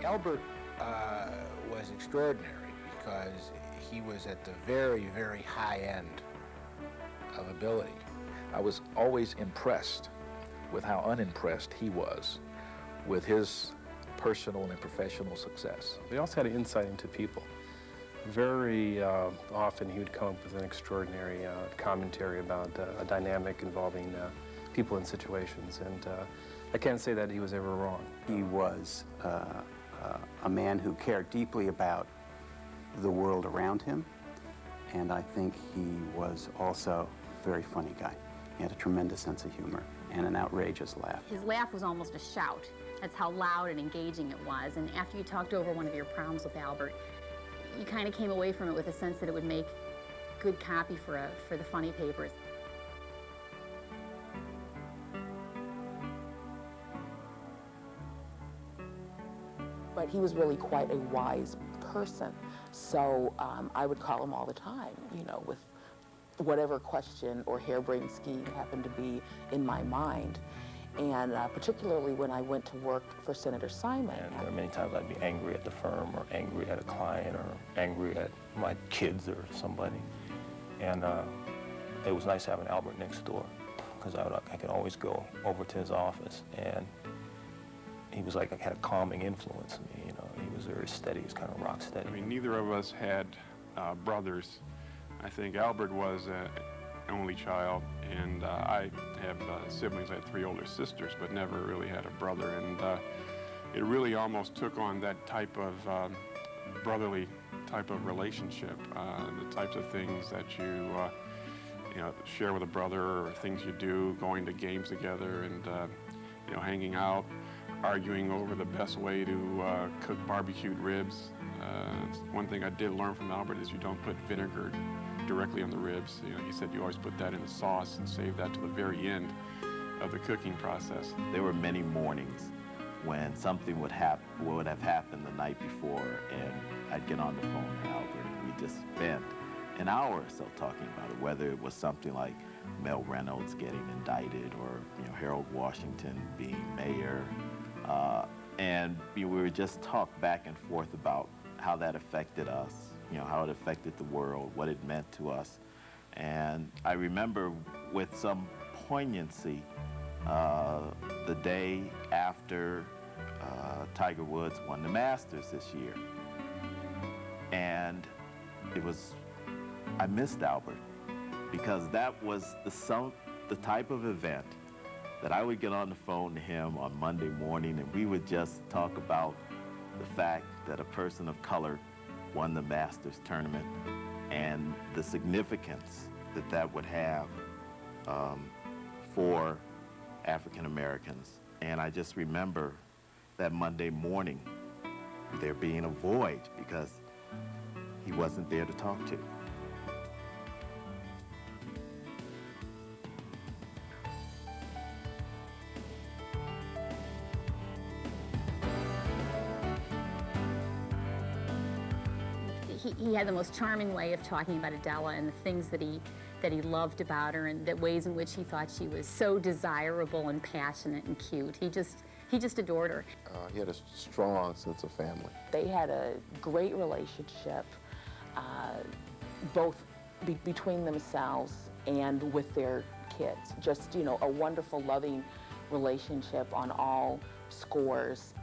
Albert was extraordinary because he was at the very, very high end of ability. I was always impressed with how unimpressed he was with his personal and professional success. He also had an insight into people. Very often he would come up with an extraordinary commentary about a dynamic involving people and situations, and I can't say that he was ever wrong. He was a man who cared deeply about the world around him, and I think he was also a very funny guy. He had a tremendous sense of humor and an outrageous laugh. His laugh was almost a shout. That's how loud and engaging it was. And after you talked over one of your problems with Albert, you kind of came away from it with a sense that it would make good copy for the funny papers. But he was really quite a wise person. So I would call him all the time, you know, with whatever question or harebrained scheme happened to be in my mind. And particularly when I went to work for Senator Simon. And there are many times I'd be angry at the firm or angry at a client or angry at my kids or somebody. And it was nice having Albert next door because I could always go over to his office, and he was like, had a calming influence on me, you know. He was very steady, he was kind of rock steady. I mean, neither of us had brothers. I think Albert was an only child, and I have siblings. I had 3 older sisters, but never really had a brother. And it really almost took on that type of brotherly type of relationship, the types of things that you know, share with a brother, or things you do, going to games together, and you know, hanging out, arguing over the best way to cook barbecued ribs. One thing I did learn from Albert is you don't put vinegar directly on the ribs. You know, he said you always put that in the sauce and save that to the very end of the cooking process. There were many mornings when something would have happened the night before, and I'd get on the phone with Albert, and we just spent an hour or so talking about it, whether it was something like Mel Reynolds getting indicted, or, you know, Harold Washington being mayor, and we would just talk back and forth about how that affected us, you know, how it affected the world, what it meant to us. And I remember with some poignancy the day after Tiger Woods won the Masters this year. And I missed Albert, because that was the type of event that I would get on the phone to him on Monday morning, and we would just talk about the fact that a person of color won the Masters tournament and the significance that that would have for African Americans. And I just remember that Monday morning there being a void because he wasn't there to talk to. He had the most charming way of talking about Adela and the things that he loved about her, and the ways in which he thought she was so desirable and passionate and cute. He just adored her. He had a strong sense of family. They had a great relationship, both between themselves and with their kids. Just, you know, a wonderful, loving relationship on all scores.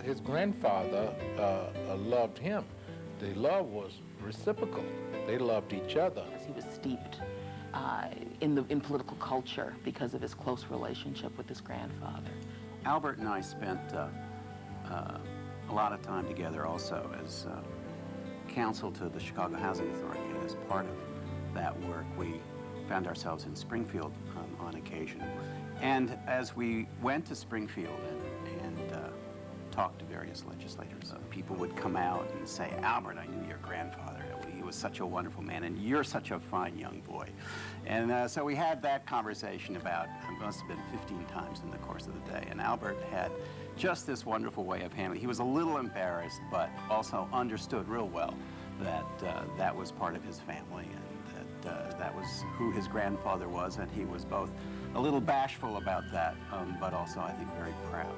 His grandfather loved him. The love was reciprocal. They loved each other. He was steeped in political culture because of his close relationship with his grandfather. Albert and I spent a lot of time together also as counsel to the Chicago Housing Authority. And as part of that work, we found ourselves in Springfield on occasion. And as we went to Springfield and talked to various legislators, people would come out and say, "Albert, I knew your grandfather. was such a wonderful man, and you're such a fine young boy. And so we had that conversation about, it must have been 15 times in the course of the day, and Albert had just this wonderful way of handling. He was a little embarrassed, but also understood real well that that was part of his family, and that was who his grandfather was, and he was both a little bashful about that, but also, I think, very proud.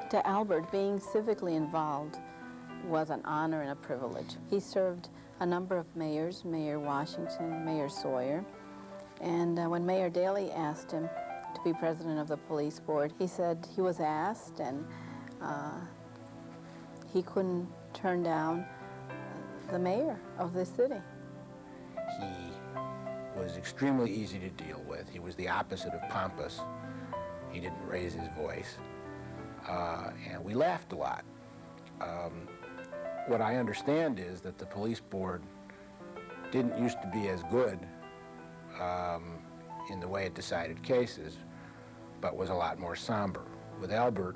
To Albert, being civically involved was an honor and a privilege. He served a number of mayors, Mayor Washington, Mayor Sawyer, and when Mayor Daley asked him to be president of the police board, he said he was asked and he couldn't turn down the mayor of the city. He was extremely easy to deal with. He was the opposite of pompous. He didn't raise his voice. And we laughed a lot. What I understand is that the police board didn't used to be as good in the way it decided cases, but was a lot more somber. With Albert,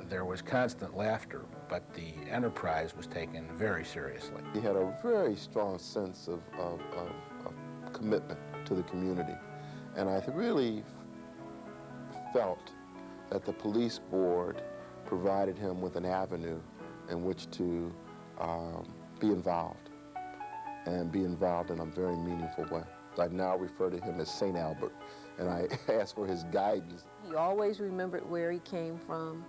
there was constant laughter, but the enterprise was taken very seriously. He had a very strong sense of commitment to the community, and I really felt that the police board provided him with an avenue in which to be involved, and be involved in a very meaningful way. I now refer to him as St. Albert, and I ask for his guidance. He always remembered where he came from.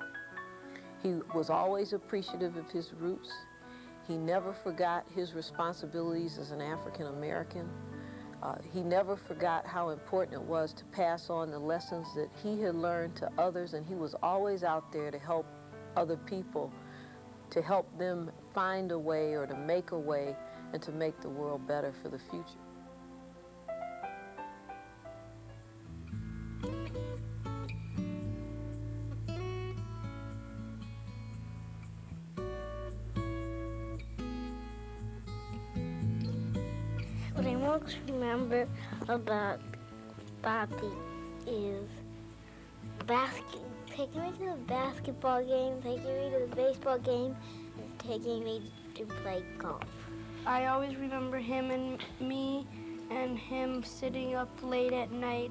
He was always appreciative of his roots. He never forgot his responsibilities as an African American. He never forgot how important it was to pass on the lessons that he had learned to others, and he was always out there to help other people, to help them find a way or to make a way and to make the world better for the future. What I most remember about Bobby is taking me to the basketball game, taking me to the baseball game, and taking me to play golf. I always remember him and me and him sitting up late at night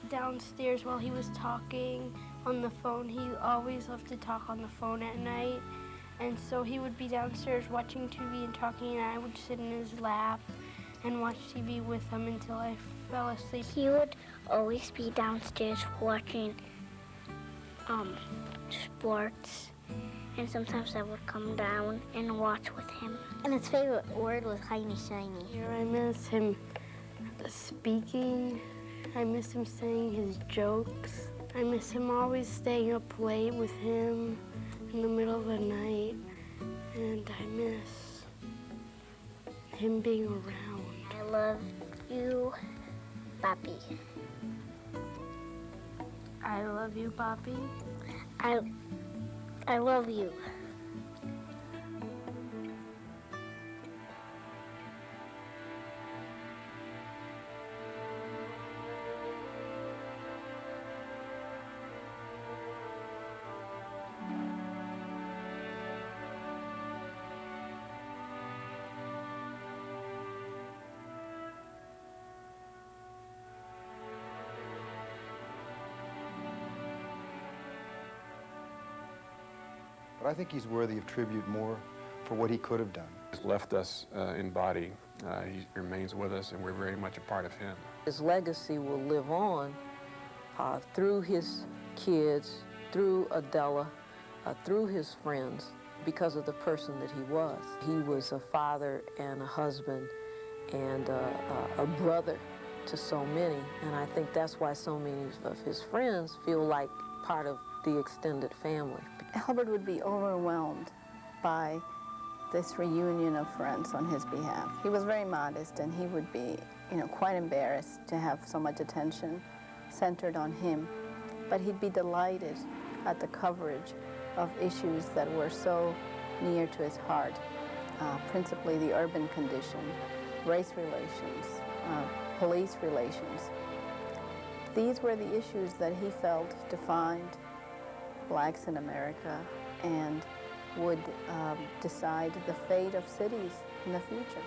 downstairs while he was talking on the phone. He always loved to talk on the phone at night. And so he would be downstairs watching TV and talking, and I would sit in his lap and watch TV with him until I fell asleep. He would always be downstairs watching sports, and sometimes I would come down and watch with him. And his favorite word was shiny, shiny. Here I miss him speaking. I miss him saying his jokes. I miss him always staying up late with him in the middle of the night. And I miss him being around. I love you, Bobby. I love you, Bobby. I love you. But I think he's worthy of tribute more for what he could have done. He's left us in body. He remains with us, and we're very much a part of him. His legacy will live on through his kids, through Adela, through his friends, because of the person that he was. He was a father and a husband and a brother to so many, and I think that's why so many of his friends feel like part of the extended family. Albert would be overwhelmed by this reunion of friends on his behalf. He was very modest, and he would be, quite embarrassed to have so much attention centered on him. But he'd be delighted at the coverage of issues that were so near to his heart, principally the urban condition, race relations, police relations. these were the issues that he felt defined blacks in America and would decide the fate of cities in the future.